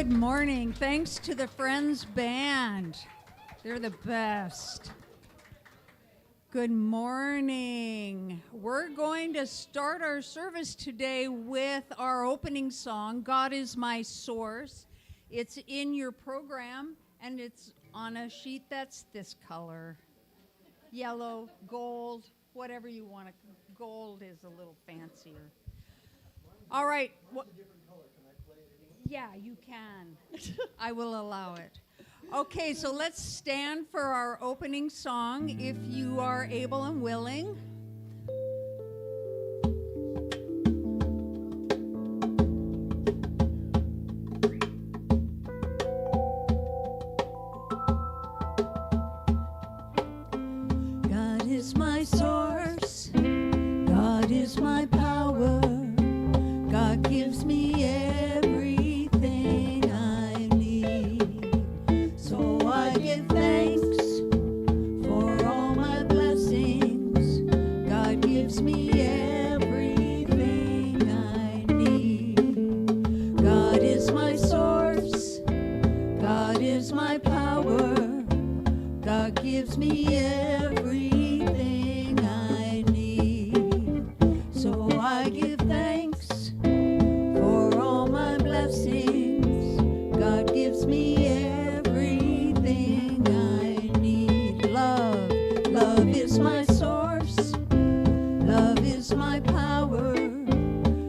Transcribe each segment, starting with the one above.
Good morning. Thanks to the Friends Band. They're the best. Good morning. We're going to start our service today with our opening song, God is My Source. It's in your program, and it's on a sheet that's this color. Yellow, gold, whatever you want to. Gold is a little fancier. All right. Yeah, you can. I will allow it. Okay, so let's stand for our opening song if you are able and willing. God is my source. God is my power. God gives me everything I need. So I give thanks for all my blessings. God gives me everything I need. God is my source. God is my power. God gives me everything I need. So I give thanks for all my blessings. God gives me everything I need. Love is my source. Love is my power.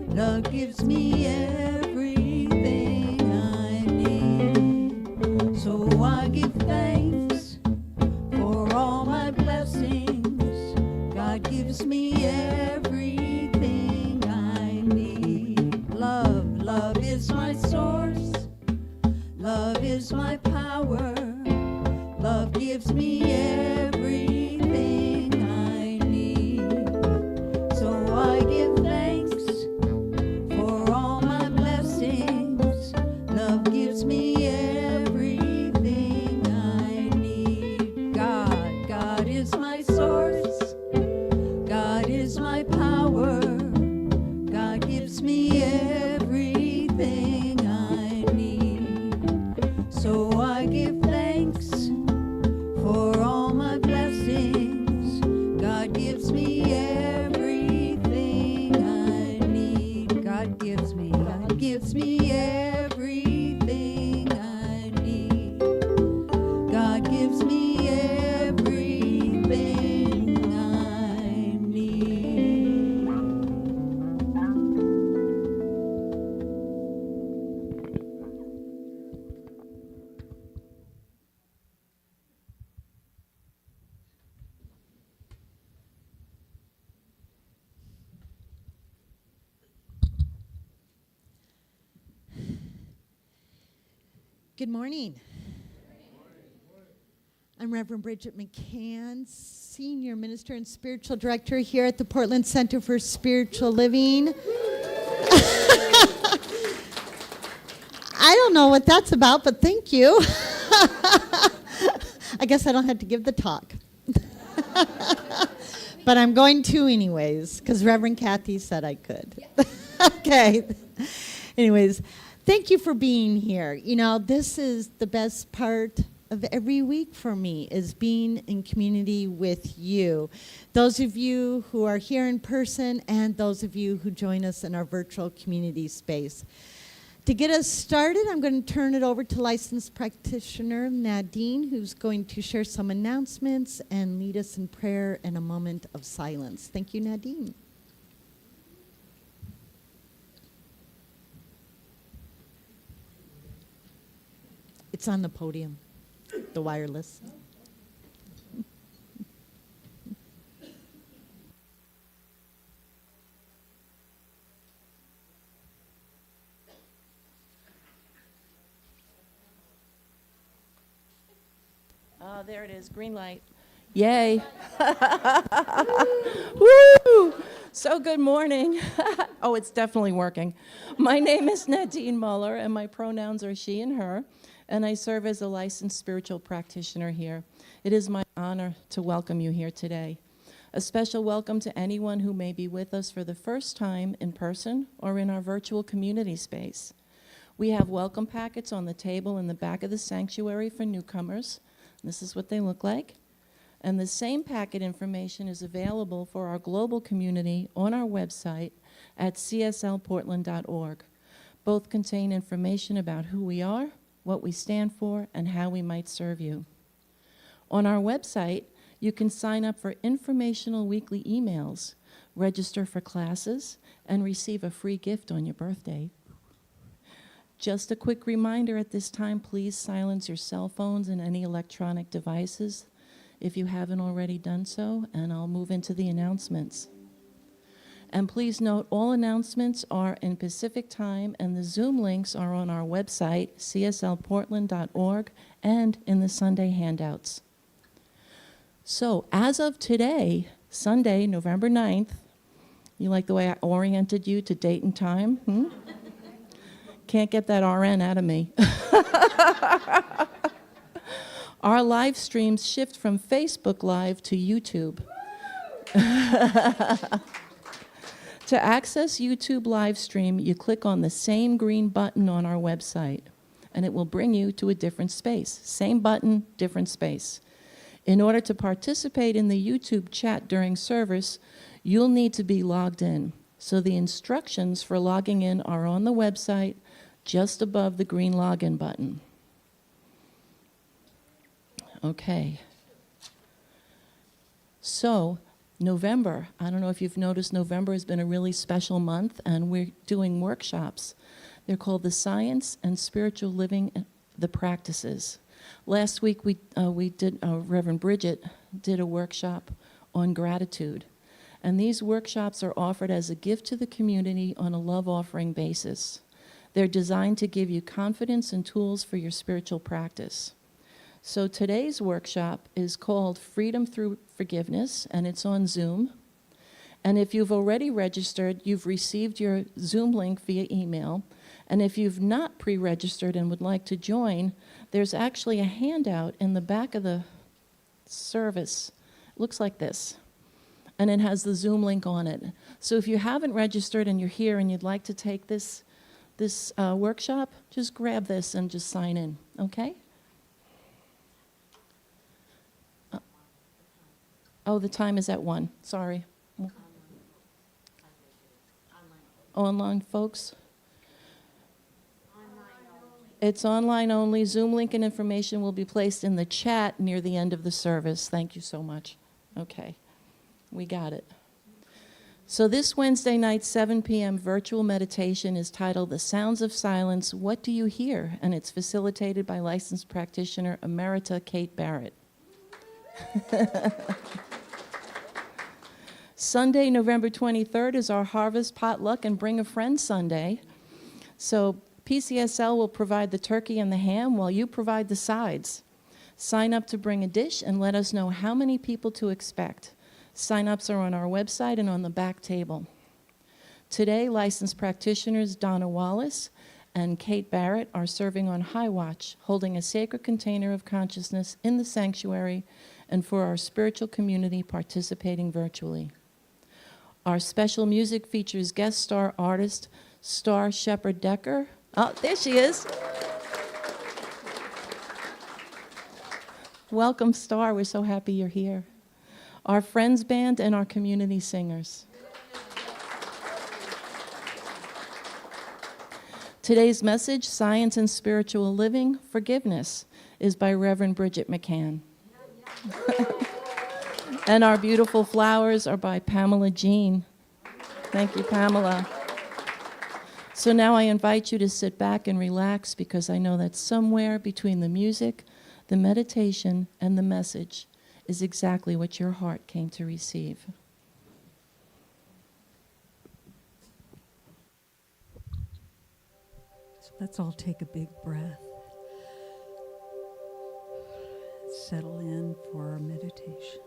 Love gives me everything I need. So I give thanks for all my blessings. God gives me everything I need. Love is my source. Love is my power. Love gives me everything I need. So I give thanks for all my blessings. Love gives me everything I need. God is my source. God is my power. God gives me everything I need. So I give thanks for all my blessings. God gives me everything I need. God gives me everything I need. God gives me everything I need. Good morning. I'm Reverend Bridget McCann, Senior Minister and Spiritual Director here at the Portland Center for Spiritual Living. I don't know what that's about, but thank you. I guess I don't have to give the talk. But I'm going to anyways, because Reverend Kathy said I could. Okay. Anyways, thank you for being here. You know, this is the best part of every week for me, is being in community with you. Those of you who are here in person and those of you who join us in our virtual community space. To get us started, I'm going to turn it over to licensed practitioner Nadine, who's going to share some announcements and lead us in prayer and a moment of silence. Thank you, Nadine. It's on the podium, the wireless. There it is, green light. Yay. Woo! So good morning. Oh, it's definitely working. My name is Nadine Muller, and my pronouns are she and her, and I serve as a licensed spiritual practitioner here. It is my honor to welcome you here today. A special welcome to anyone who may be with us for the first time in person or in our virtual community space. We have welcome packets on the table in the back of the sanctuary for newcomers. This is what they look like. And the same packet information is available for our global community on our website at cslportland.org. Both contain information about who we are, what we stand for, and how we might serve you. On our website, you can sign up for informational weekly emails, register for classes, and receive a free gift on your birthday. Just a quick reminder at this time, please silence your cell phones and any electronic devices if you haven't already done so, and I'll move into the announcements. And please note, all announcements are in Pacific time, and the Zoom links are on our website, cslportland.org, and in the Sunday handouts. So, as of today, Sunday, November 9th, you like the way I oriented you to date and time? Can't get that RN out of me. Our live streams shift from Facebook Live to YouTube. To access YouTube live stream, you click on the same green button on our website, and it will bring you to a different space. Same button, different space. In order to participate in the YouTube chat during service, you'll need to be logged in. So the instructions for logging in are on the website, just above the green login button. Okay. So, November, I don't know if you've noticed, November has been a really special month, and we're doing workshops. They're called the Science and Spiritual Living, the Practices. Last week, Reverend Bridget did a workshop on gratitude. And these workshops are offered as a gift to the community on a love offering basis. They're designed to give you confidence and tools for your spiritual practice. So today's workshop is called Freedom Through Forgiveness, and it's on Zoom. And if you've already registered, you've received your Zoom link via email. And if you've not pre-registered and would like to join, there's actually a handout in the back of the service. It looks like this. And it has the Zoom link on it. So if you haven't registered and you're here and you'd like to take this workshop, just grab this and just sign in, okay? Oh, the time is at 1. Sorry. Online, folks? It's online only. Zoom link and information will be placed in the chat near the end of the service. Thank you so much. Okay, we got it. So this Wednesday night, 7 p.m. virtual meditation is titled The Sounds of Silence, What Do You Hear? And it's facilitated by licensed practitioner Emerita Kate Barrett. Sunday, November 23rd is our Harvest Potluck and Bring a Friend Sunday. So PCSL will provide the turkey and the ham while you provide the sides. Sign up to bring a dish and let us know how many people to expect. Sign-ups are on our website and on the back table. Today, licensed practitioners Donna Wallace and Kate Barrett are serving on High Watch, holding a sacred container of consciousness in the sanctuary and for our spiritual community participating virtually. Our special music features guest star artist Star Shepherd Decker. Oh, there she is. Welcome, Star. We're so happy you're here. Our Friends Band, and our community singers. Today's message, Science and Spiritual Living, Forgiveness, is by Reverend Bridget McCann. And our beautiful flowers are by Pamela Jean. Thank you, Pamela. So now I invite you to sit back and relax, because I know that somewhere between the music, the meditation, and the message is exactly what your heart came to receive. So let's all take a big breath. Settle in for our meditation.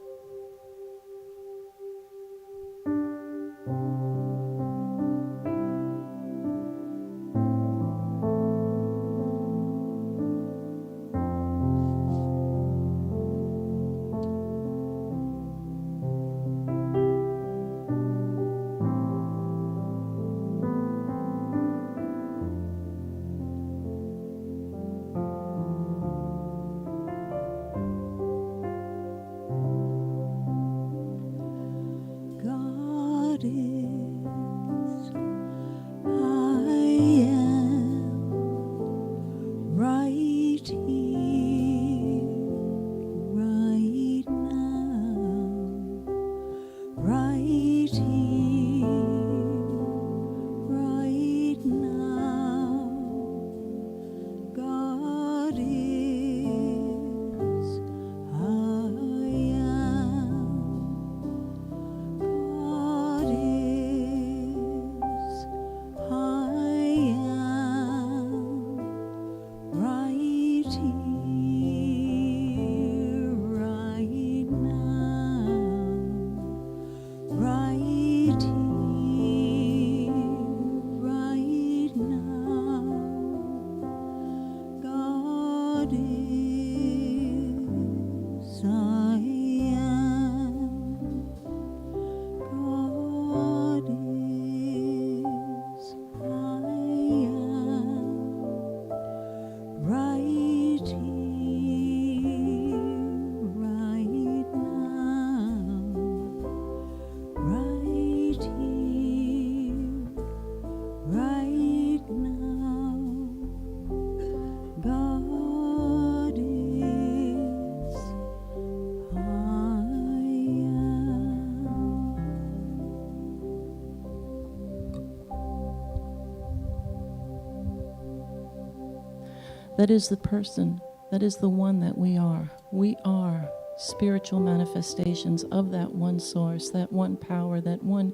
that is the person, that is the one that we are. We are spiritual manifestations of that one source, that one power, that one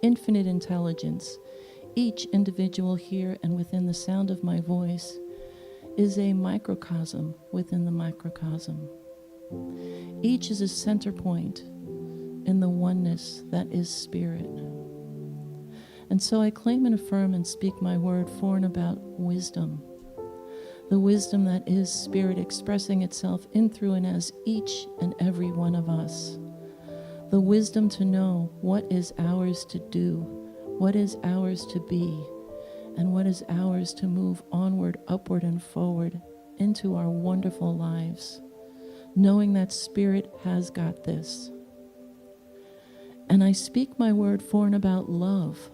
infinite intelligence. Each individual here and within the sound of my voice is a microcosm within the microcosm. Each is a center point in the oneness that is spirit. And so I claim and affirm and speak my word for and about wisdom. The wisdom that is spirit expressing itself in, through, and as each and every one of us. The wisdom to know what is ours to do, what is ours to be, and what is ours to move onward, upward, and forward into our wonderful lives, knowing that spirit has got this. And I speak my word for and about love.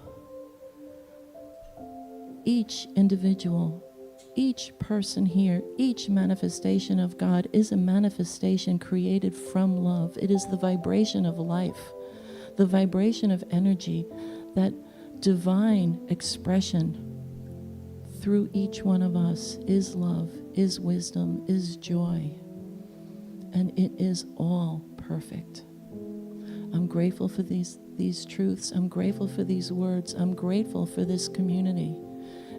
Each individual, each person here, each manifestation of God is a manifestation created from love. It is the vibration of life, the vibration of energy, that divine expression through each one of us is love, is wisdom, is joy, and it is all perfect. I'm grateful for these truths. I'm grateful for these words. I'm grateful for this community.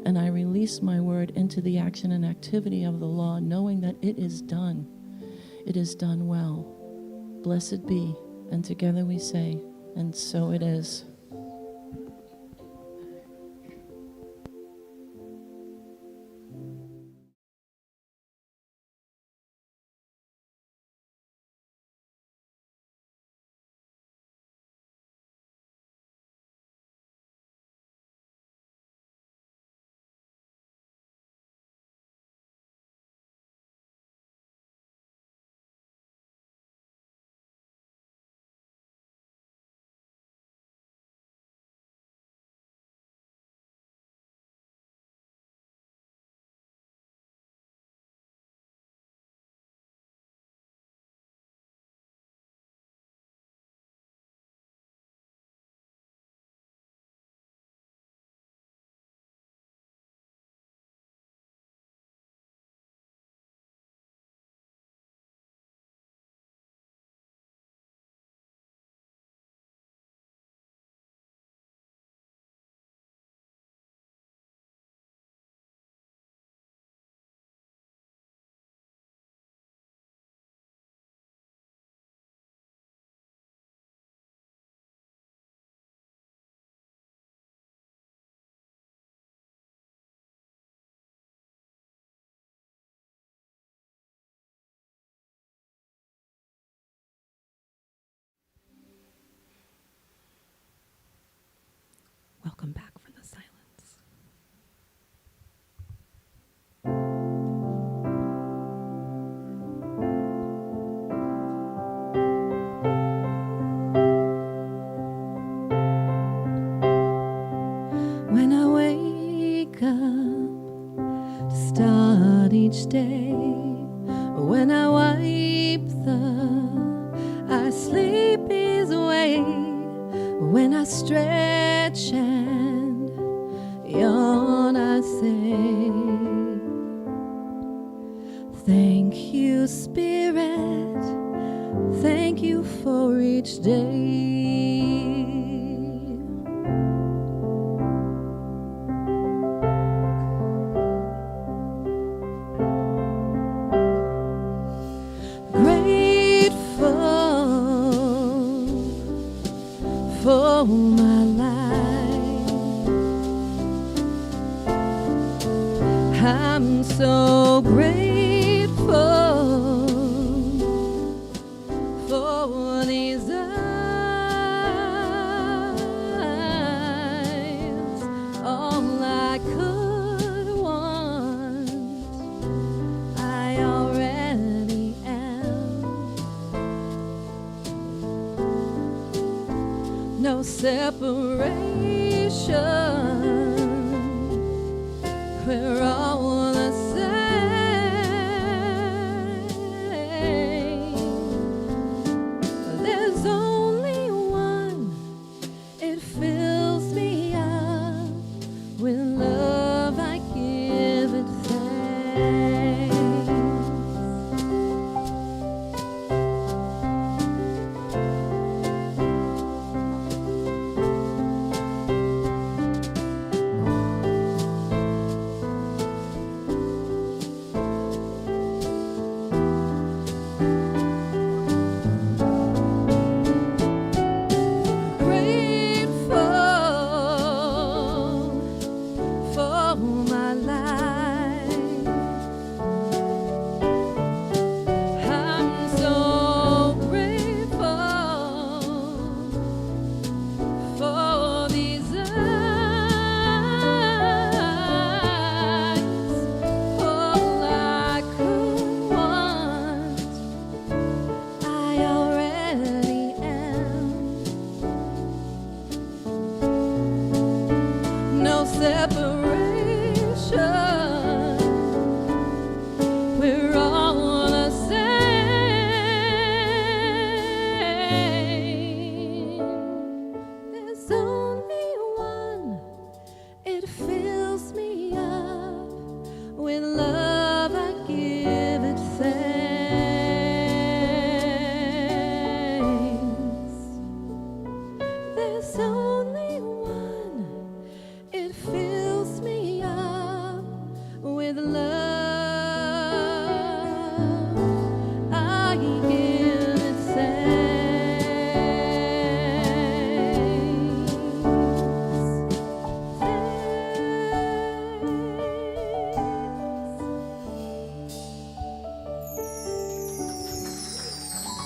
And I release my word into the action and activity of the law, knowing that it is done. It is done well. Blessed be. And together we say, and so it is. Welcome back for the silence. When I wake up to start each day, when I wipe our sleepies away, when I stretch and yawn, I say, thank you, Spirit, thank you for each day. For my life, I'm so grateful for these eyes. All I could want, I already am. No separation, we're all the same. There's only one, it fills me up with love, I give it thanks.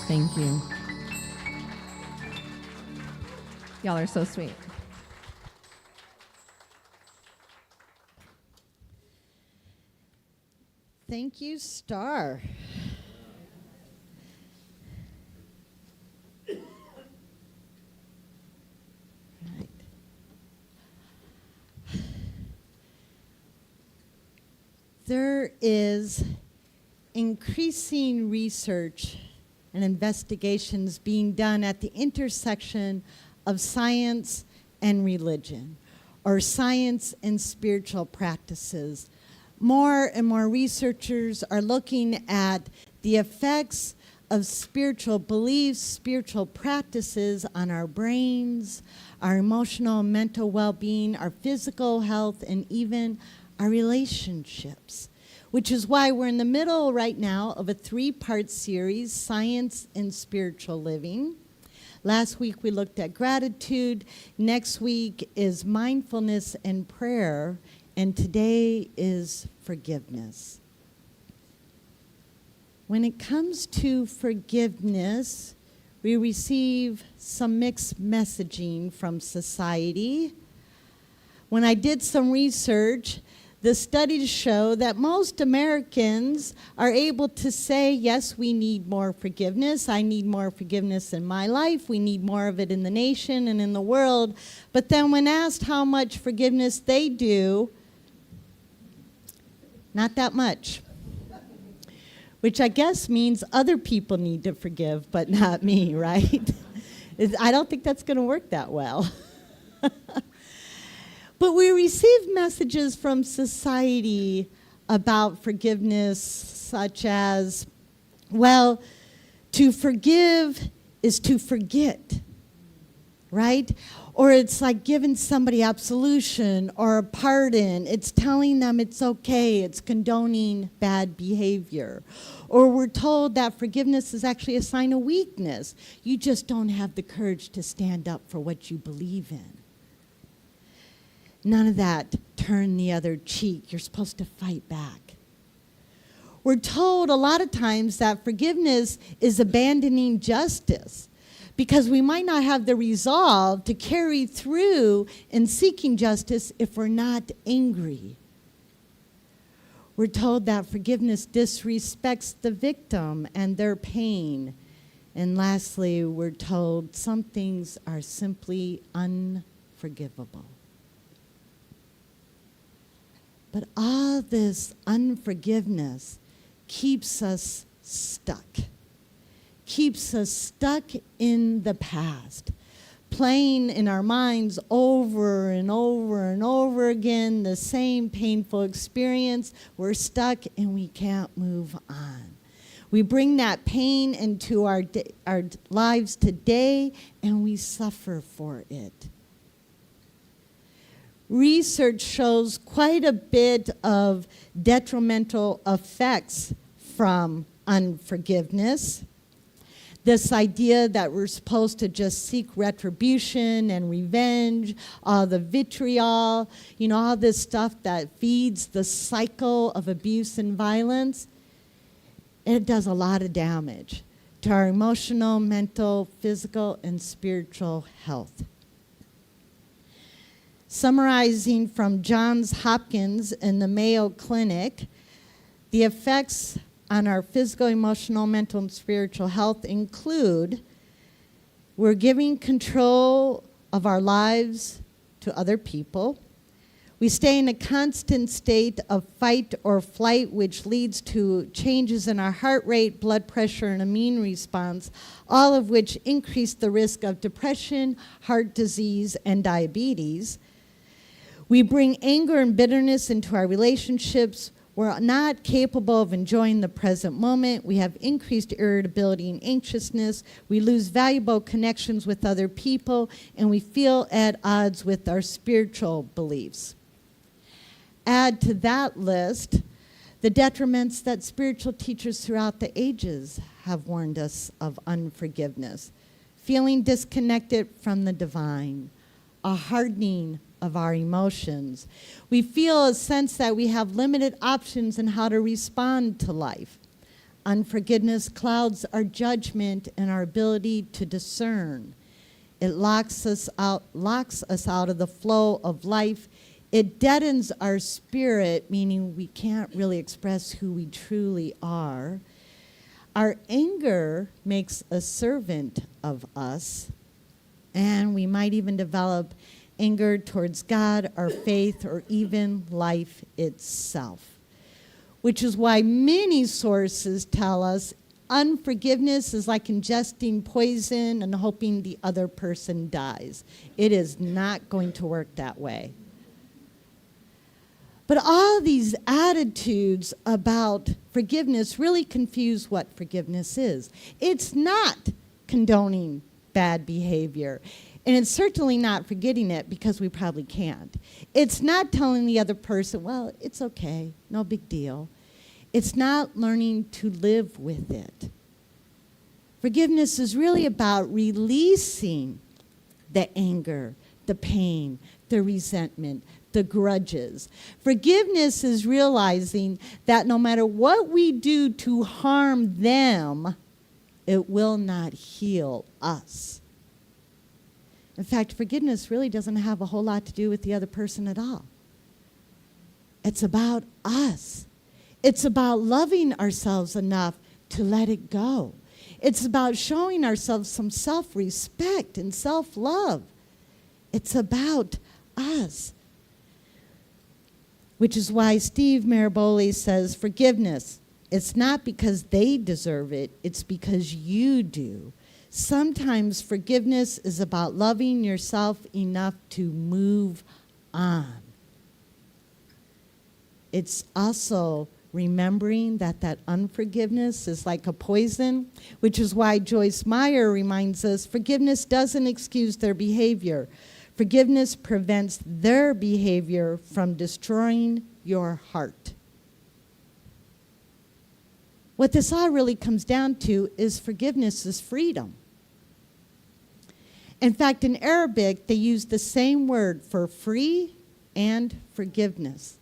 Thank you. Y'all are so sweet. Thank you, Star. Right. There is increasing research and investigations being done at the intersection of science and religion, or science and spiritual practices. More and more researchers are looking at the effects of spiritual beliefs, spiritual practices on our brains, our emotional and mental well-being, our physical health, and even our relationships, which is why we're in the middle right now of a 3-part series, Science and Spiritual Living. Last week we looked at gratitude. Next week is mindfulness and prayer. And today is forgiveness. When it comes to forgiveness, we receive some mixed messaging from society. When I did some research, the studies show that most Americans are able to say, yes, we need more forgiveness. I need more forgiveness in my life. We need more of it in the nation and in the world. But then when asked how much forgiveness they do, not that much, which I guess means other people need to forgive, but not me, right? I don't think that's going to work that well. But we receive messages from society about forgiveness, such as, well, to forgive is to forget, right? Or it's like giving somebody absolution or a pardon. It's telling them it's okay. It's condoning bad behavior. Or we're told that forgiveness is actually a sign of weakness. You just don't have the courage to stand up for what you believe in. None of that. Turn the other cheek. You're supposed to fight back. We're told a lot of times that forgiveness is abandoning justice, because we might not have the resolve to carry through in seeking justice if we're not angry. We're told that forgiveness disrespects the victim and their pain. And lastly, we're told some things are simply unforgivable. But all this unforgiveness keeps us stuck. Keeps us stuck in the past, playing in our minds over and over and over again the same painful experience. We're stuck and we can't move on. We bring that pain into our lives today and we suffer for it. Research shows quite a bit of detrimental effects from unforgiveness. This idea that we're supposed to just seek retribution and revenge, all the vitriol, all this stuff that feeds the cycle of abuse and violence, it does a lot of damage to our emotional, mental, physical, and spiritual health. Summarizing from Johns Hopkins and the Mayo Clinic, the effects on our physical, emotional, mental, and spiritual health include we're giving control of our lives to other people. We stay in a constant state of fight or flight, which leads to changes in our heart rate, blood pressure, and immune response, all of which increase the risk of depression, heart disease, and diabetes. We bring anger and bitterness into our relationships. We're not capable of enjoying the present moment. We have increased irritability and anxiousness. We lose valuable connections with other people, and we feel at odds with our spiritual beliefs. Add to that list the detriments that spiritual teachers throughout the ages have warned us of: unforgiveness, feeling disconnected from the divine, a hardening of our emotions. We feel a sense that we have limited options in how to respond to life, Unforgiveness clouds our judgment and our ability to discern. It locks us out of the flow of life. It deadens our spirit, meaning we can't really express who we truly are. Our anger makes a servant of us, and we might even develop anger towards God, our faith, or even life itself, which is why many sources tell us unforgiveness is like ingesting poison and hoping the other person dies. It is not going to work that way. But all these attitudes about forgiveness really confuse what forgiveness is. It's not condoning bad behavior. And it's certainly not forgetting it, because we probably can't. It's not telling the other person, well, it's okay, no big deal. It's not learning to live with it. Forgiveness is really about releasing the anger, the pain, the resentment, the grudges. Forgiveness is realizing that no matter what we do to harm them, it will not heal us. In fact, forgiveness really doesn't have a whole lot to do with the other person at all. It's about us. It's about loving ourselves enough to let it go. It's about showing ourselves some self-respect and self-love. It's about us. Which is why Steve Maraboli says forgiveness, it's not because they deserve it, it's because you do. Sometimes forgiveness is about loving yourself enough to move on. It's also remembering that unforgiveness is like a poison, which is why Joyce Meyer reminds us forgiveness doesn't excuse their behavior. Forgiveness prevents their behavior from destroying your heart. What this all really comes down to is forgiveness is freedom. In fact, in Arabic, they use the same word for free and forgiveness.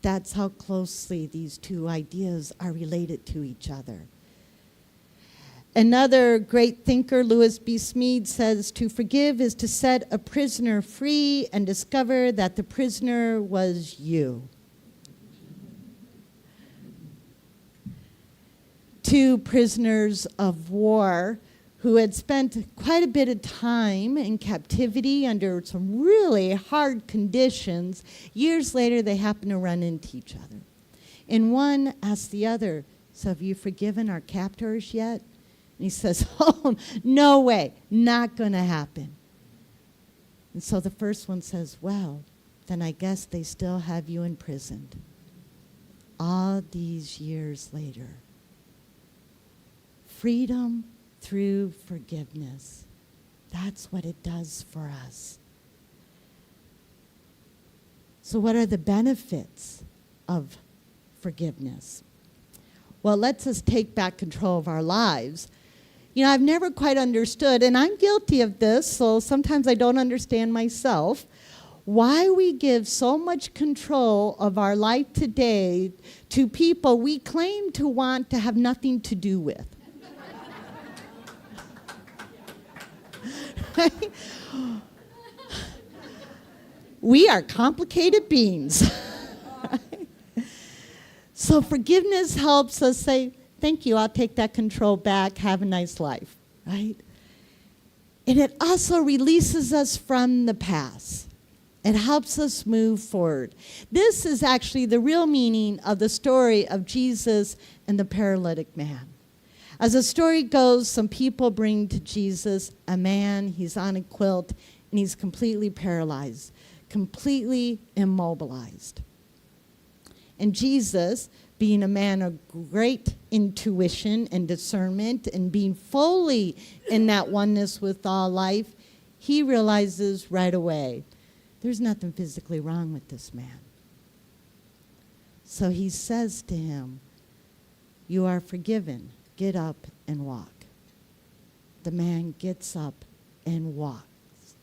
That's how closely these two ideas are related to each other. Another great thinker, Louis B. Smead, says to forgive is to set a prisoner free and discover that the prisoner was you. Two prisoners of war who had spent quite a bit of time in captivity under some really hard conditions, years later they happened to run into each other. And one asked the other, so have you forgiven our captors yet? And he says, oh, no way, not going to happen. And so the first one says, well, then I guess they still have you imprisoned. All these years later. Freedom through forgiveness. That's what it does for us. So what are the benefits of forgiveness? Well, it lets us take back control of our lives. You know, I've never quite understood, and I'm guilty of this, so sometimes I don't understand myself, why we give so much control of our life today to people we claim to want to have nothing to do with. Right? We are complicated beings. So forgiveness helps us say, thank you, I'll take that control back, have a nice life, right? And it also releases us from the past. It helps us move forward. This is actually the real meaning of the story of Jesus and the paralytic man. As the story goes, some people bring to Jesus a man, he's on a quilt, and he's completely paralyzed, completely immobilized. And Jesus, being a man of great intuition and discernment and being fully in that oneness with all life, he realizes right away, there's nothing physically wrong with this man. So he says to him, you are forgiven. Get up and walk. The man gets up and walks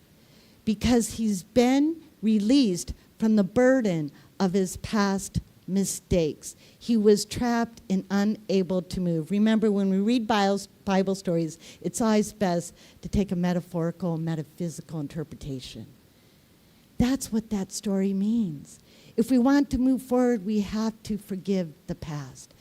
because he's been released from the burden of his past mistakes. He was trapped and unable to move. Remember, when we read Bible stories, it's always best to take a metaphorical, metaphysical interpretation. That's what that story means. If we want to move forward, we have to forgive the past.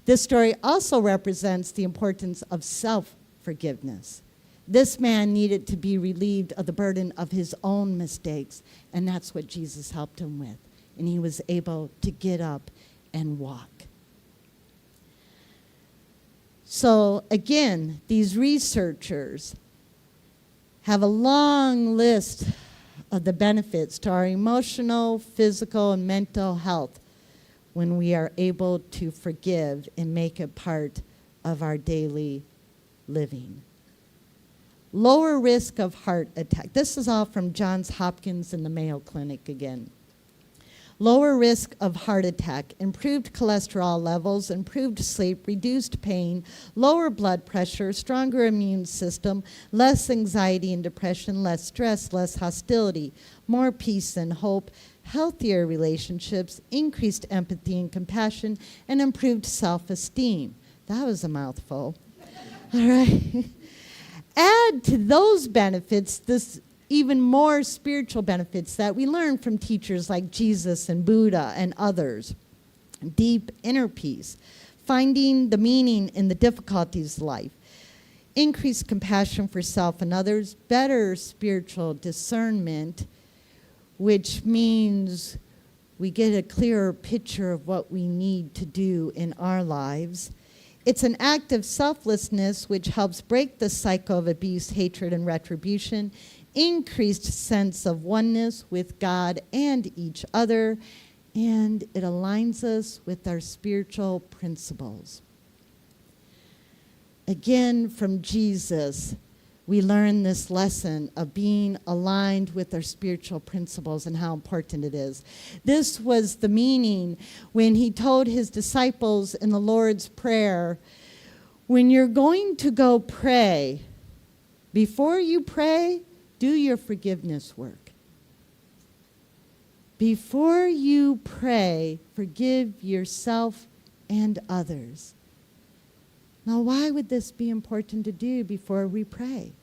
This story also represents the importance of self-forgiveness. This man needed to be relieved of the burden of his own mistakes, and that's what Jesus helped him with. And he was able to get up and walk. So again, these researchers have a long list of the benefits to our emotional, physical, and mental health when we are able to forgive and make it part of our daily living. Lower risk of heart attack. This is all from Johns Hopkins and the Mayo Clinic again. Lower risk of heart attack, improved cholesterol levels, improved sleep, reduced pain, lower blood pressure, stronger immune system, less anxiety and depression, less stress, less hostility, more peace and hope, healthier relationships, increased empathy and compassion, and improved self-esteem. That was a mouthful. All right. Add to those benefits this even more spiritual benefits that we learn from teachers like Jesus and Buddha and others. Deep inner peace, finding the meaning in the difficulties of life, increased compassion for self and others, better spiritual discernment, which means we get a clearer picture of what we need to do in our lives. It's an act of selflessness which helps break the cycle of abuse, hatred, and retribution, increased sense of oneness with God and each other, and it aligns us with our spiritual principles. Again, from Jesus, we learn this lesson of being aligned with our spiritual principles and how important it is. This was the meaning when he told his disciples in the Lord's Prayer, when you're going to go pray, before you pray, do your forgiveness work. Before you pray, forgive yourself and others. Now, why would this be important to do before we pray?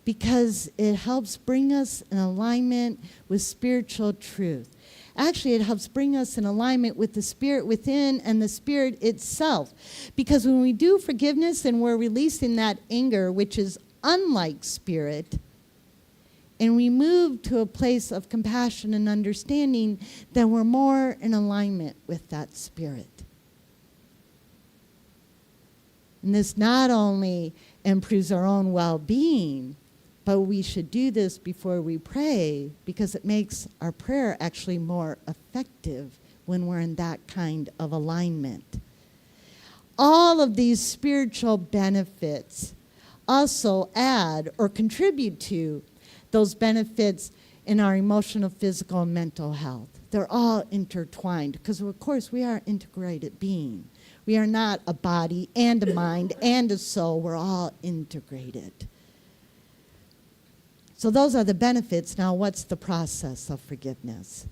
Because it helps bring us in alignment with spiritual truth. Actually, it helps bring us in alignment with the Spirit within and the Spirit itself. Because when we do forgiveness and we're releasing that anger, which is unlike Spirit, and we move to a place of compassion and understanding, then we're more in alignment with that Spirit. And this not only improves our own well-being, but we should do this before we pray because it makes our prayer actually more effective when we're in that kind of alignment. All of these spiritual benefits also add or contribute to those benefits in our emotional, physical, and mental health. They're all intertwined because, of course, we are an integrated being. We are not a body and a mind and a soul. We're all integrated. So those are the benefits. Now, what's the process of forgiveness?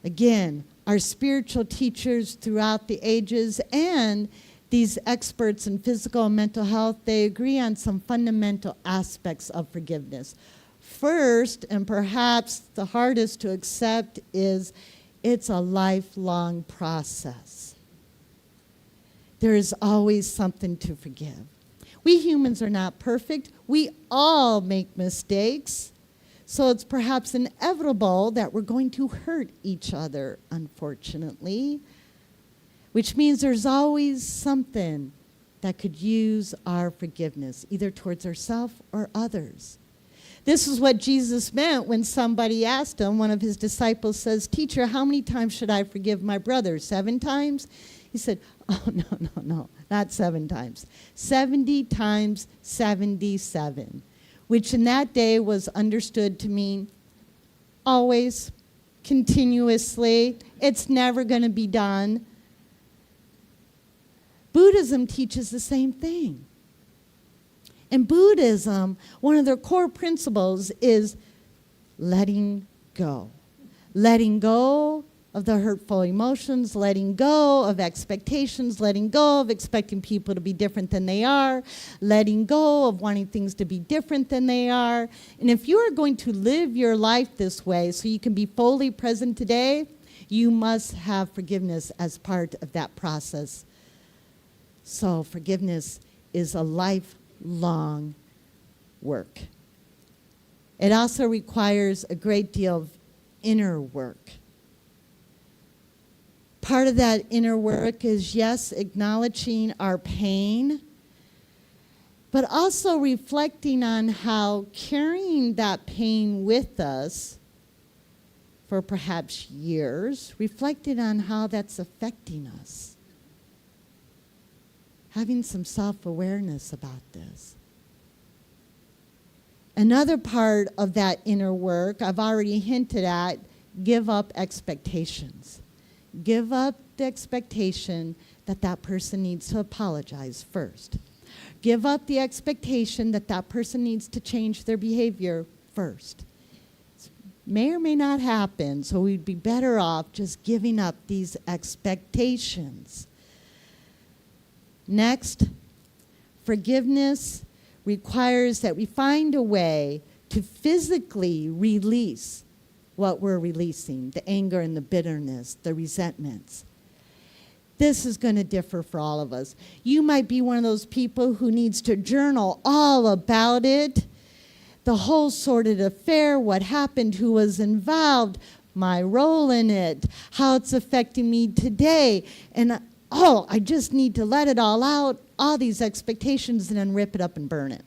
Again, our spiritual teachers throughout the ages and these experts in physical and mental health, they agree on some fundamental aspects of forgiveness. First, and perhaps the hardest to accept, is it's a lifelong process. There is always something to forgive. We humans are not perfect. We all make mistakes. So it's perhaps inevitable that we're going to hurt each other, unfortunately, which means there's always something that could use our forgiveness, either towards ourselves or others. This is what Jesus meant when somebody asked him, one of his disciples says, "Teacher, how many times should I forgive my brother? 7 times? He said, "Oh, no, not 7 times. 70 times 77, which in that day was understood to mean always, continuously. It's never going to be done. Buddhism teaches the same thing. In Buddhism, one of their core principles is letting go. Letting go of the hurtful emotions, letting go of expectations, letting go of expecting people to be different than they are, letting go of wanting things to be different than they are. And if you are going to live your life this way so you can be fully present today, you must have forgiveness as part of that process. So forgiveness is a lifelong work. It also requires a great deal of inner work. Part of that inner work is, yes, acknowledging our pain, but also reflecting on how carrying that pain with us for perhaps years, reflecting on how that's affecting us. Having some self-awareness about this. Another part of that inner work, I've already hinted at, give up expectations. Give up the expectation that that person needs to apologize first. Give up the expectation that that person needs to change their behavior first. It may or may not happen, so we'd be better off just giving up these expectations. Next, forgiveness requires that we find a way to physically release what we're releasing, the anger and the bitterness, the resentments. This is going to differ for all of us. You might be one of those people who needs to journal all about it, the whole sordid affair, what happened, who was involved, my role in it, how it's affecting me today, and I just need to let it all out, all these expectations, and then rip it up and burn it.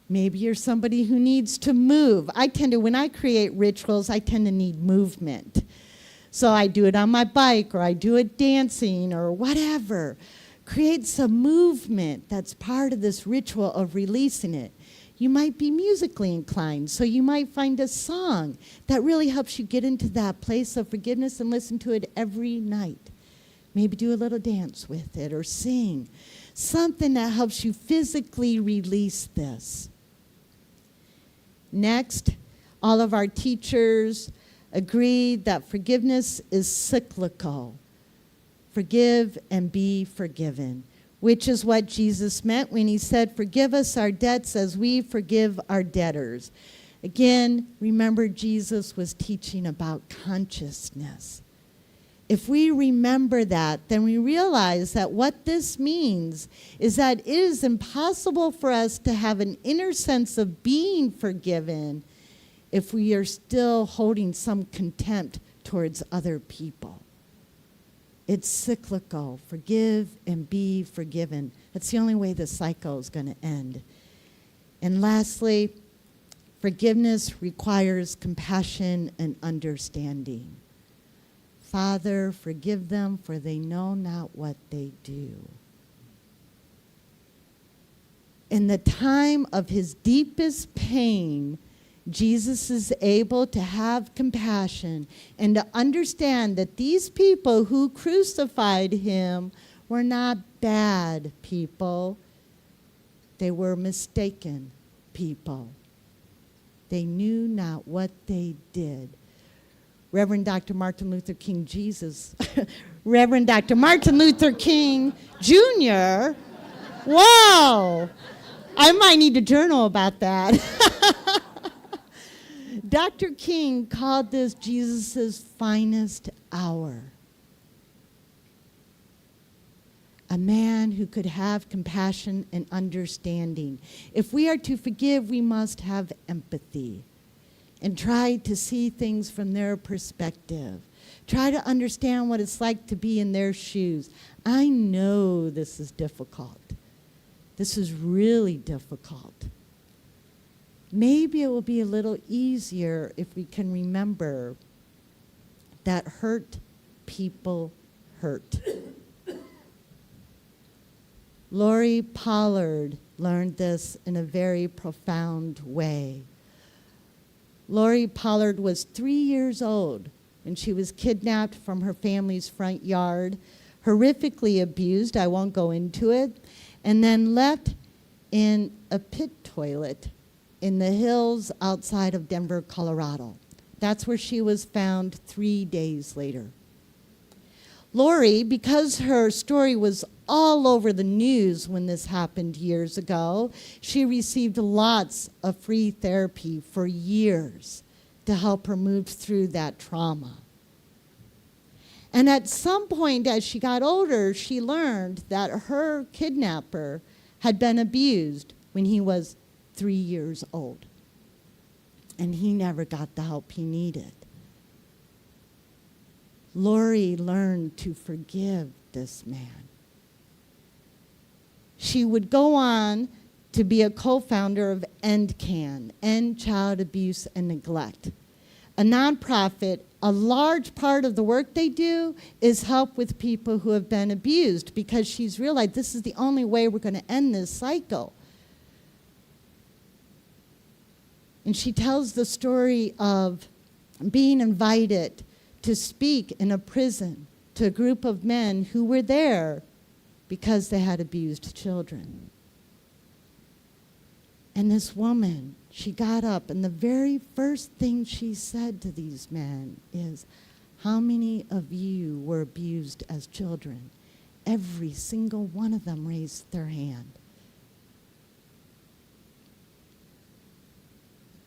Maybe you're somebody who needs to move. When I create rituals, I tend to need movement. So I do it on my bike, or I do it dancing, or whatever. Create some movement that's part of this ritual of releasing it. You might be musically inclined, so you might find a song that really helps you get into that place of forgiveness and listen to it every night. Maybe do a little dance with it or sing. Something that helps you physically release this. Next, all of our teachers agreed that forgiveness is cyclical. Forgive and be forgiven, which is what Jesus meant when he said, forgive us our debts as we forgive our debtors. Again, remember Jesus was teaching about consciousness. If we remember that, then we realize that what this means is that it is impossible for us to have an inner sense of being forgiven if we are still holding some contempt towards other people. It's cyclical. Forgive and be forgiven. That's the only way the cycle is going to end. And lastly, forgiveness requires compassion and understanding. Father, forgive them, for they know not what they do. In the time of his deepest pain, Jesus is able to have compassion and to understand that these people who crucified him were not bad people. They were mistaken people. They knew not what they did. Reverend Dr. Martin Luther King Reverend Dr. Martin Luther King Jr. Wow! I might need to journal about that. Dr. King called this Jesus' finest hour. A man who could have compassion and understanding. If we are to forgive, we must have empathy and try to see things from their perspective. Try to understand what it's like to be in their shoes. I know this is difficult. This is really difficult. Maybe it will be a little easier if we can remember that hurt people hurt. Lori Pollard learned this in a very profound way. Lori Pollard was 3 years old when she was kidnapped from her family's front yard, horrifically abused, I won't go into it, and then left in a pit toilet in the hills outside of Denver, Colorado. That's where she was found 3 days later. Lori, because her story was all over the news when this happened years ago, she received lots of free therapy for years to help her move through that trauma. And at some point, as she got older, she learned that her kidnapper had been abused when he was 3 years old. And he never got the help he needed. Lori learned to forgive this man. She would go on to be a co-founder of McCann, End Child Abuse and Neglect, a nonprofit. A large part of the work they do is help with people who have been abused, because she's realized this is the only way we're going to end this cycle. And she tells the story of being invited to speak in a prison to a group of men who were there because they had abused children. And this woman, she got up, and the very first thing she said to these men is, "How many of you were abused as children?" Every single one of them raised their hand.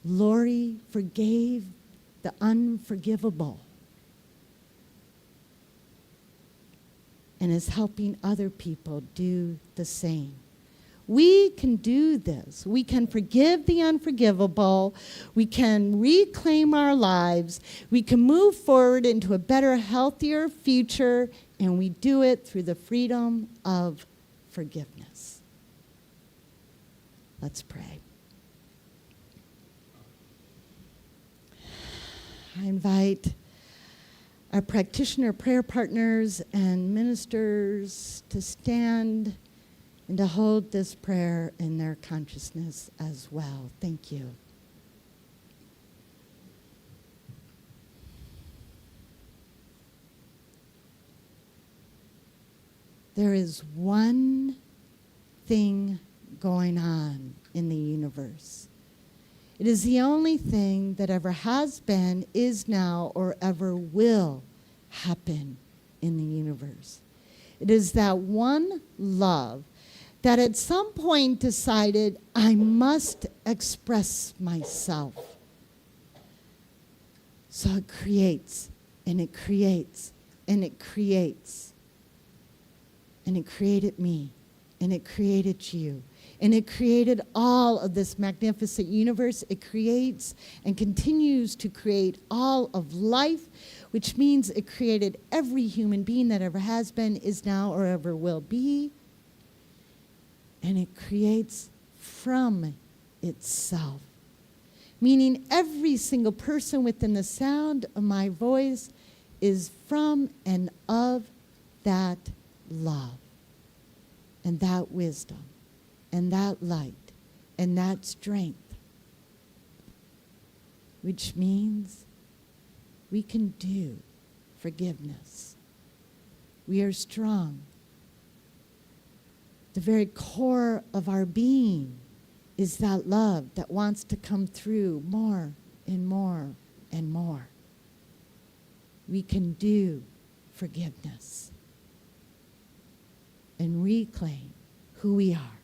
Lori forgave the unforgivable and is helping other people do the same. We can do this. We can forgive the unforgivable. We can reclaim our lives. We can move forward into a better, healthier future, and we do it through the freedom of forgiveness. Let's pray. I invite our practitioner prayer partners and ministers to stand and to hold this prayer in their consciousness as well. Thank you. There is one thing going on in the universe. It is the only thing that ever has been, is now, or ever will happen in the universe. It is that one love that at some point decided, I must express myself. So it creates, and it creates, and it creates. And it created me, and it created you. And it created all of this magnificent universe. It creates and continues to create all of life, which means it created every human being that ever has been, is now, or ever will be. And it creates from itself, meaning every single person within the sound of my voice is from and of that love and that wisdom and that light and that strength, which means we can do forgiveness. We are strong. The very core of our being is that love that wants to come through more and more and more. We can do forgiveness and reclaim who we are.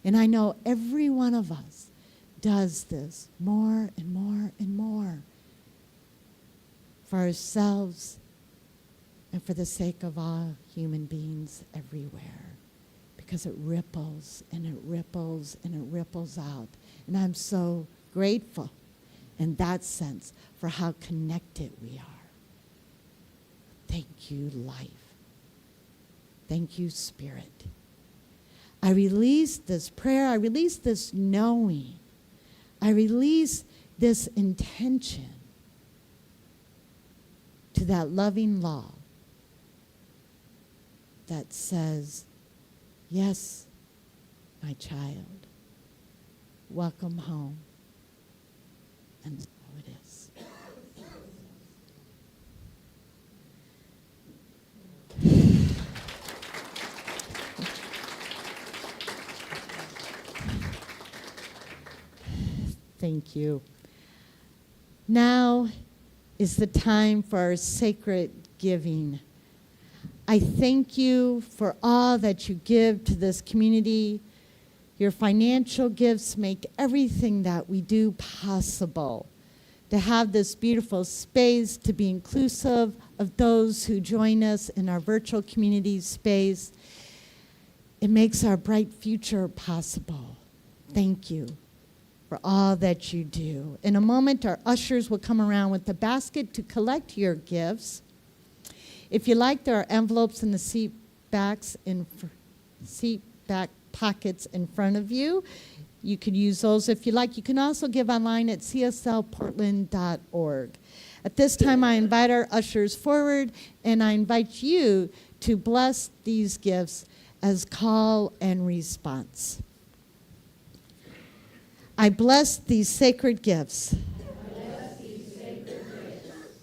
And I know every one of us does this more and more and more for ourselves and for the sake of all human beings everywhere, because it ripples and it ripples and it ripples out. And I'm so grateful in that sense for how connected we are. Thank you, life. Thank you, Spirit. I release this prayer. I release this knowing. I release this intention to that loving love that says, yes, my child, welcome home. And so it is. Thank you. Now, is the time for our sacred giving. I thank you for all that you give to this community. Your financial gifts make everything that we do possible. To have this beautiful space, to be inclusive of those who join us in our virtual community space, it makes our bright future possible. Thank you for all that you do. In a moment, our ushers will come around with a basket to collect your gifts. If you like, there are envelopes in the seat back pockets in front of you. You could use those if you like. You can also give online at cslportland.org. At this time, I invite our ushers forward, and I invite you to bless these gifts as call and response. I bless these sacred gifts,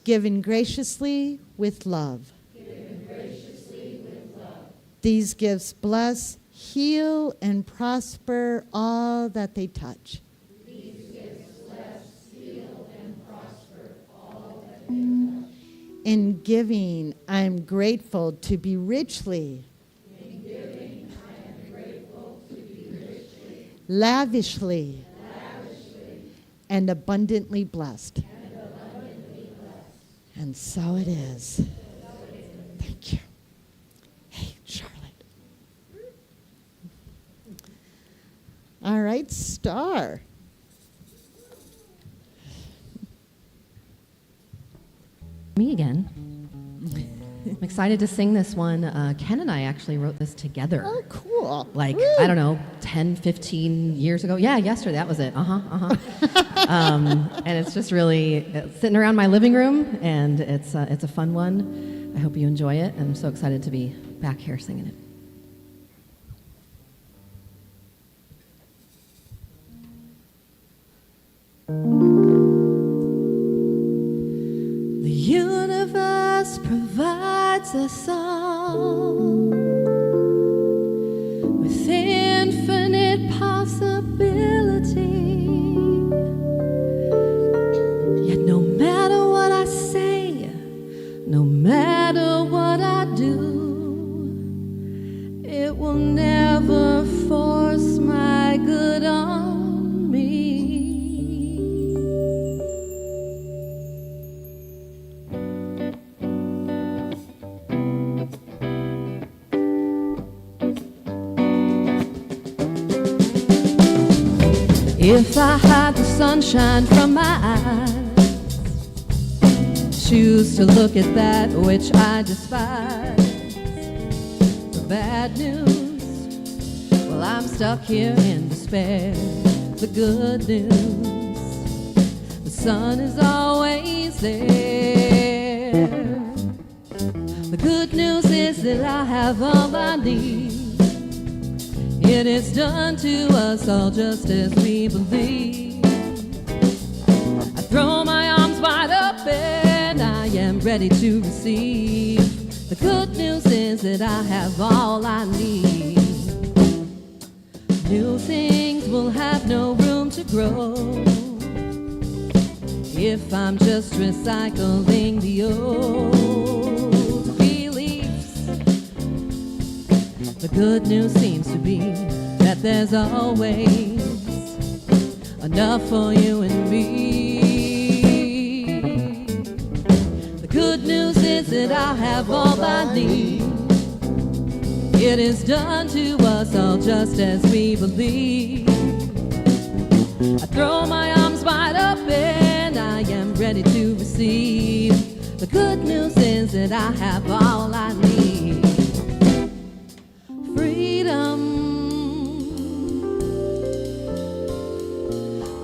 given graciously with love. These gifts bless, heal, and prosper all that they touch. In giving, I am grateful to be richly, lavishly, and abundantly blessed. And so it is. Thank you. Hey, Charlotte. All right, Star. Me again. I'm excited to sing this one. Ken and I actually wrote this together. Oh, cool. Like, Woo. I don't know, 10, 15 years ago. Yeah, yesterday, that was it. And it's just really sitting around my living room, and it's a fun one. I hope you enjoy it. I'm so excited to be back here singing it. The universe provides us all with infinite possibility. Yet no matter what I say, no matter what I do, it will never force my good on me. If I hide the sunshine from my eyes, choose to look at that which I despise, the bad news, well, I'm stuck here in despair. The good news, the sun is always there. The good news is that I have all I need. It is done to us all just as we believe. I throw my arms wide open, I am ready to receive. The good news is that I have all I need. New things will have no room to grow if I'm just recycling the old beliefs. The good news seems to be that there's always enough for you and me. The good news is that I have all I need. It is done to us all just as we believe. I throw my arms wide open, I am ready to receive. The good news is that I have all I need. Freedom,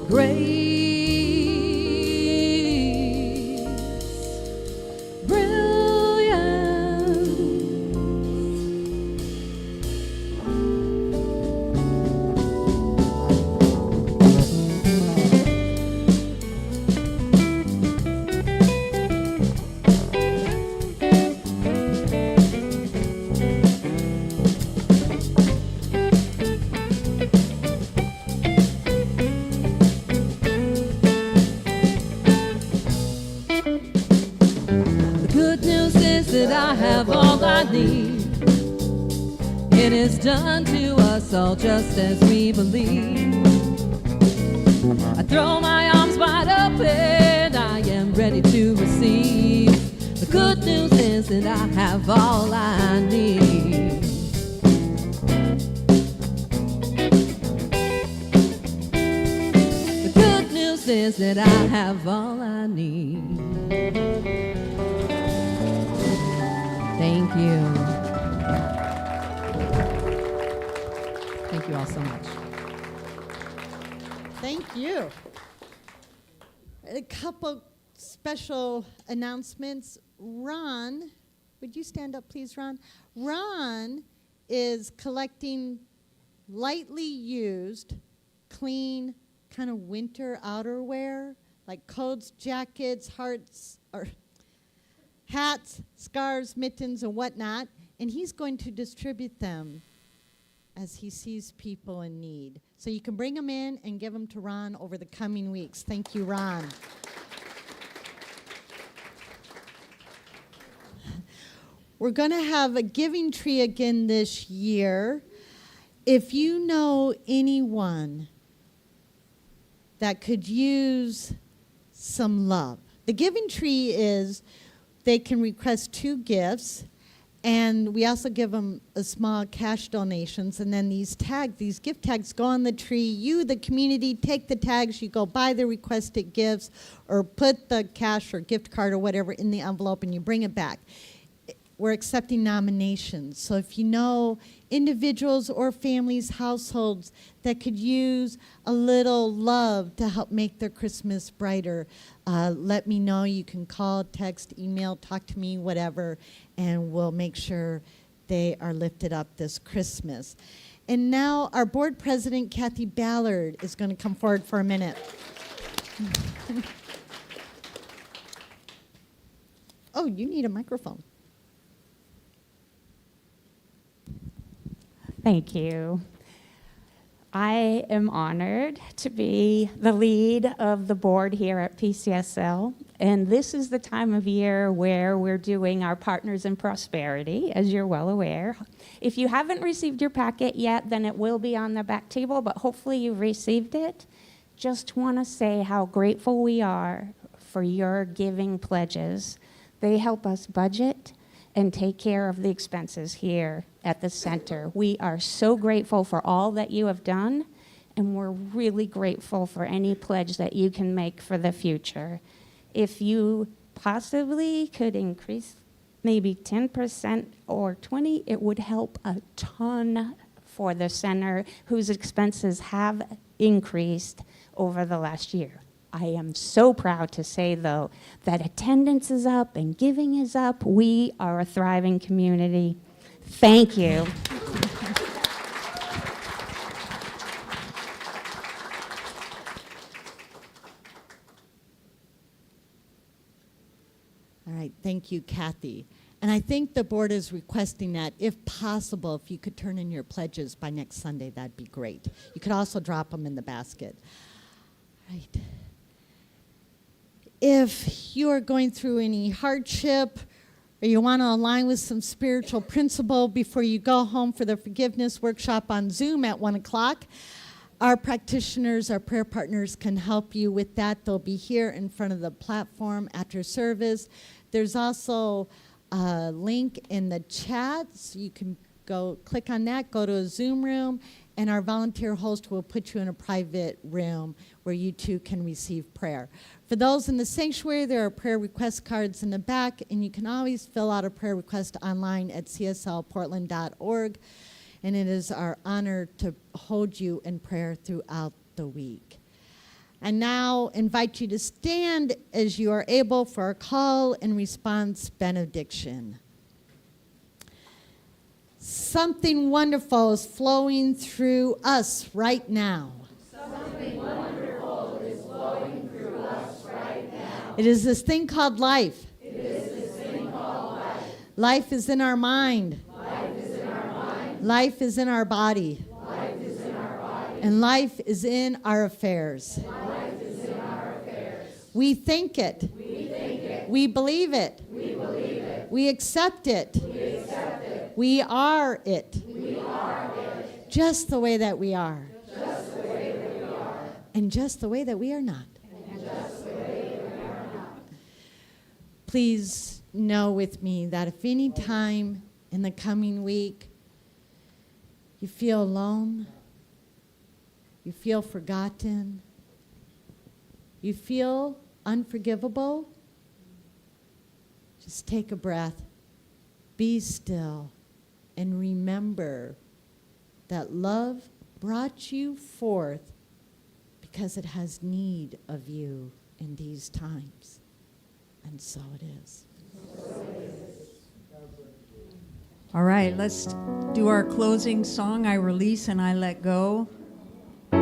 grace, brilliance. done to us all just as we believe. I throw my arms wide open, I am ready to receive. The good news is that I have all I need. The good news is that I have all I need. Thank you. Thank you all so much. Thank you. A couple special announcements. Ron, would you stand up, please, Ron? Ron is collecting lightly used, clean, kind of winter outerwear, like coats, jackets, hats, scarves, mittens, and whatnot, and he's going to distribute them as he sees people in need. So you can bring them in and give them to Ron over the coming weeks. Thank you, Ron. We're going to have a giving tree again this year. If you know anyone that could use some love, the giving tree is they can request 2 gifts, and we also give them a small cash donations, and then these gift tags go on the tree. You, the community, take the tags, you go buy the requested gifts, or put the cash or gift card or whatever in the envelope, and you bring it back. We're accepting nominations. So if you know individuals or families, households that could use a little love to help make their Christmas brighter, let me know. You can call, text, email, talk to me, whatever, and we'll make sure they are lifted up this Christmas. And now our board president, Kathy Ballard, is going to come forward for a minute. Oh, you need a microphone. Thank you. I am honored to be the lead of the board here at PCSL, and this is the time of year where we're doing our Partners in Prosperity, as you're well aware. If you haven't received your packet yet, then it will be on the back table, but hopefully you've received it. Just want to say how grateful we are for your giving pledges. They help us budget and take care of the expenses here at the center. We are so grateful for all that you have done, and we're really grateful for any pledge that you can make for the future. If you possibly could increase maybe 10% or 20%, it would help a ton for the center, whose expenses have increased over the last year. I am so proud to say, though, that attendance is up and giving is up. We are a thriving community. Thank you. All right, thank you, Kathy. And I think the board is requesting that, if possible, if you could turn in your pledges by next Sunday, that'd be great. You could also drop them in the basket. All right. If you are going through any hardship or you want to align with some spiritual principle before you go home for the forgiveness workshop on Zoom at 1 o'clock, our practitioners, our prayer partners can help you with that. They'll be here in front of the platform after service. There's also a link in the chat, so you can go click on that, go to a Zoom room, and our volunteer host will put you in a private room where you too can receive prayer. For those in the sanctuary, there are prayer request cards in the back, and you can always fill out a prayer request online at cslportland.org, and it is our honor to hold you in prayer throughout the week. And now invite you to stand as you are able for our call and response benediction. Something wonderful is flowing through us right now. Something wonderful is flowing through us right now. It is this thing called life. It is this thing called life. Life is in our mind. Life is in our mind. Life is in our body. Life is in our body. And life is in our affairs. Life is in our affairs. We think it. We think it. We believe it. We believe it. We accept it. We accept it. We are it. We are it. just the way that we are. And just the way that we are not. Please know with me that if any time in the coming week you feel alone, you feel forgotten, you feel unforgivable, just take a breath, be still, and remember that love brought you forth because it has need of you in these times. And so it is. All right, let's do our closing song, I Release and I Let Go. I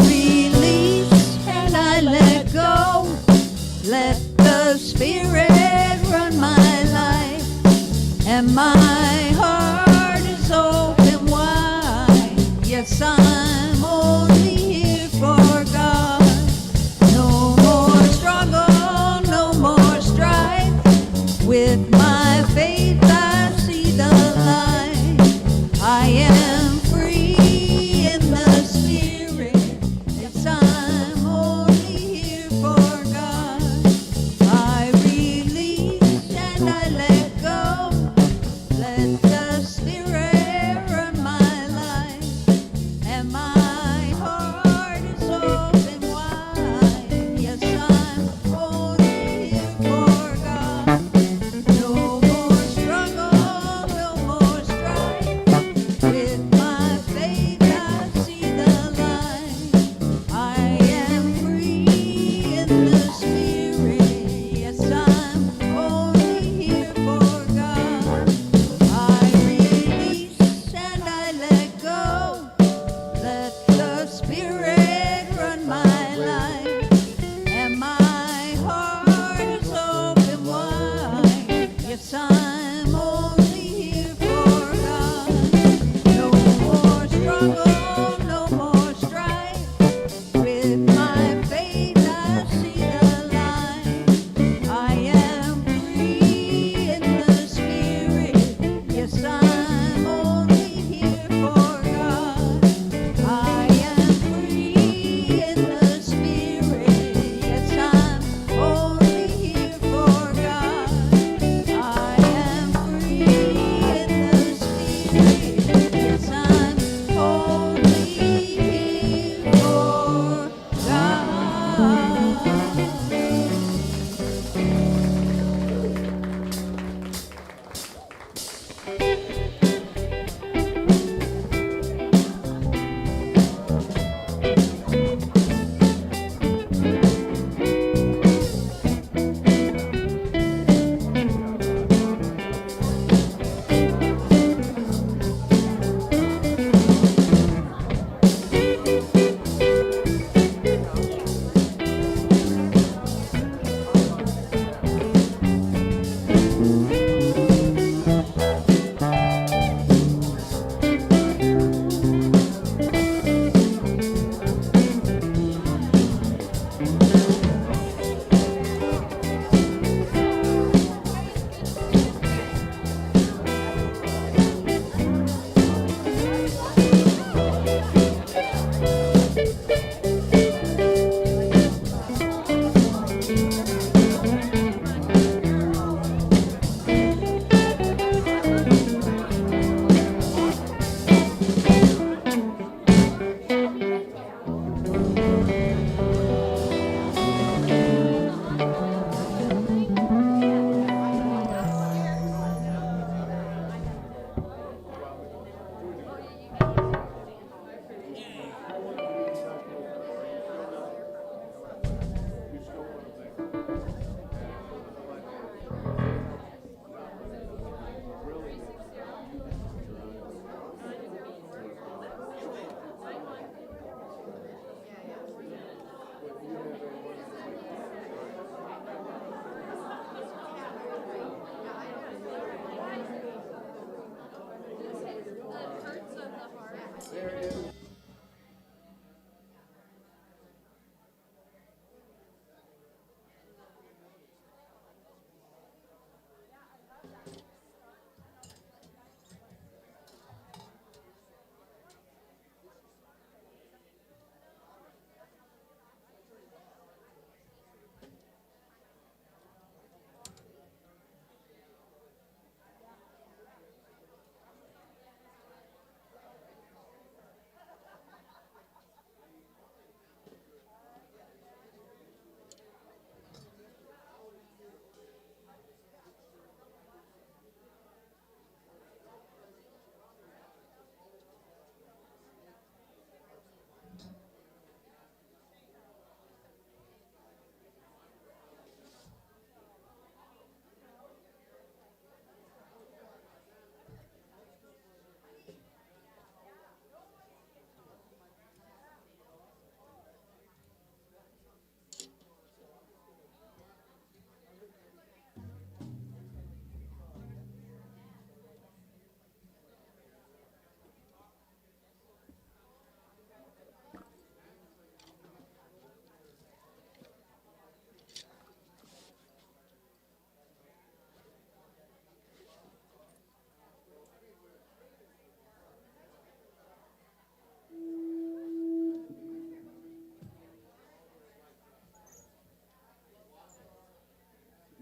release and I let go. Let the Spirit run my life, and my heart is open wide. Yes, I'm only here for God. No more struggle, no more strife. With my faith I see the light. I am free in the Spirit. Yes, I'm only here for God. I release and I let go. Let the Spirit run my life, and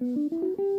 Thank you.